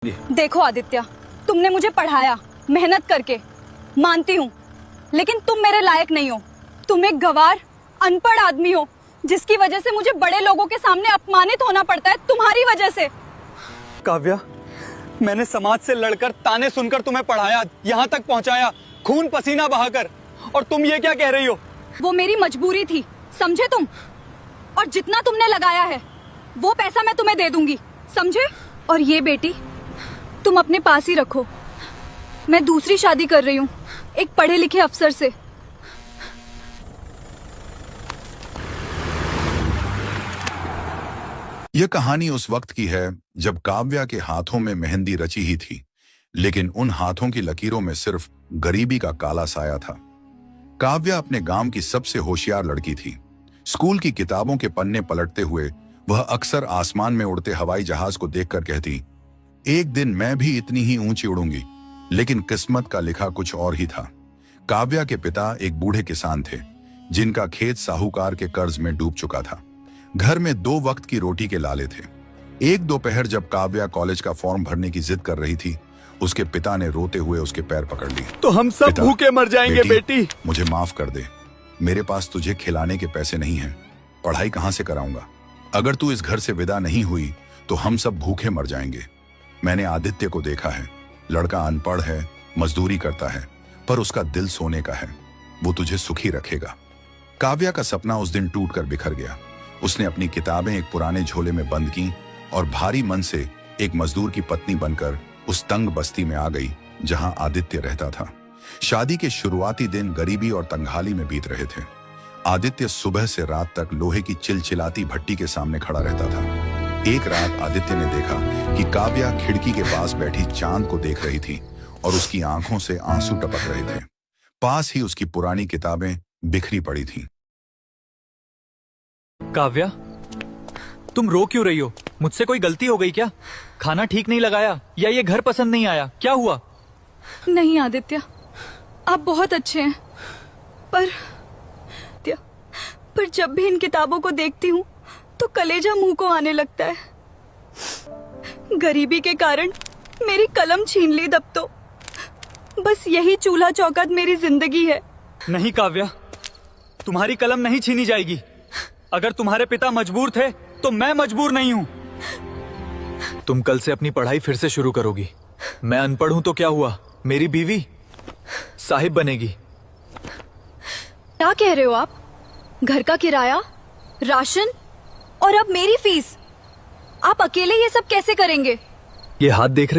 देखो आदित्य, तुमने मुझे पढ़ाया मेहनत करके, मानती हूँ, लेकिन तुम मेरे लायक नहीं हो। तुम एक गंवार अनपढ़ आदमी हो, जिसकी वजह से मुझे बड़े लोगों के सामने अपमानित होना पड़ता है, तुम्हारी वजह से। काव्या, मैंने समाज से लड़कर ताने सुनकर तुम्हें पढ़ाया, यहाँ तक पहुँचाया, खून पसीना बहाकर, और तुम ये क्या कह रही हो? वो मेरी मजबूरी थी, समझे तुम? और जितना तुमने लगाया है वो पैसा मैं तुम्हें दे दूंगी, समझे? और ये बेटी तुम अपने पास ही रखो। मैं दूसरी शादी कर रही हूँ एक पढ़े लिखे अफसर से। यह कहानी उस वक्त की है जब काव्या के हाथों में मेहंदी रची ही थी, लेकिन उन हाथों की लकीरों में सिर्फ गरीबी का काला साया था। काव्या अपने गांव की सबसे होशियार लड़की थी। स्कूल की किताबों के पन्ने पलटते हुए वह अक्सर आसमान में उड़ते हवाई जहाज को देखकर कहती, एक दिन मैं भी इतनी ही ऊंची उड़ूंगी। लेकिन किस्मत का लिखा कुछ और ही था। काव्या के पिता एक बूढ़े किसान थे, जिनका खेत साहूकार के कर्ज में डूब चुका था। घर में 2 वक्त की रोटी के लाले थे। एक दोपहर जब काव्या कॉलेज का फॉर्म भरने की जिद कर रही थी, उसके पिता ने रोते हुए उसके पैर पकड़ लिए। तो हम सब भूखे मर जाएंगे बेटी। मुझे माफ कर दे, मेरे पास तुझे खिलाने के पैसे नहीं हैं। पढ़ाई कहां से कराऊंगा? अगर तू इस घर से विदा नहीं हुई तो हम सब भूखे मर जाएंगे। मैंने आदित्य को देखा है, लड़का अनपढ़ है, मजदूरी करता है, पर उसका दिल सोने का है। वो तुझे सुखी रखेगा। काव्या का सपना उस दिन टूटकर बिखर गया। उसने अपनी किताबें एक पुराने झोले में बंद की और भारी मन से एक मजदूर की पत्नी बनकर उस तंग बस्ती में आ गई जहां आदित्य रहता था। शादी के शुरुआती दिन गरीबी और तंगहाली में बीत रहे थे। आदित्य सुबह से रात तक लोहे की चिलचिलाती भट्टी के सामने खड़ा रहता था। एक रात आदित्य ने देखा कि काव्या खिड़की के पास बैठी चांद को देख रही थी और उसकी आंखों से आंसू टपक रहे थे। पास ही उसकी पुरानी किताबें बिखरी पड़ी थीं। काव्या, तुम रो क्यों रही हो? मुझसे कोई गलती हो गई क्या? खाना ठीक नहीं लगाया या ये घर पसंद नहीं आया? क्या हुआ? नहीं आदित्य, आप बहुत अच्छे हैं, पर जब भी इन किताबों को देखती हूँ तो कलेजा मुंह को आने लगता है। गरीबी के कारण मेरी कलम छीन ली तब तो। बस यही चूल्हा चौखट मेरी जिंदगी है। नहीं काव्या, तुम्हारी कलम नहीं छीनी जाएगी। अगर तुम्हारे पिता मजबूर थे तो मैं मजबूर नहीं हूँ। तुम कल से अपनी पढ़ाई फिर से शुरू करोगी। मैं अनपढ़ हूं तो क्या हुआ, मेरी बीवी साहिब बनेगी। क्या कह रहे हो आप? घर का किराया, राशन और अब मेरी फीस, आप अकेले ये सब कैसे करेंगे? ये हाथ देख रहे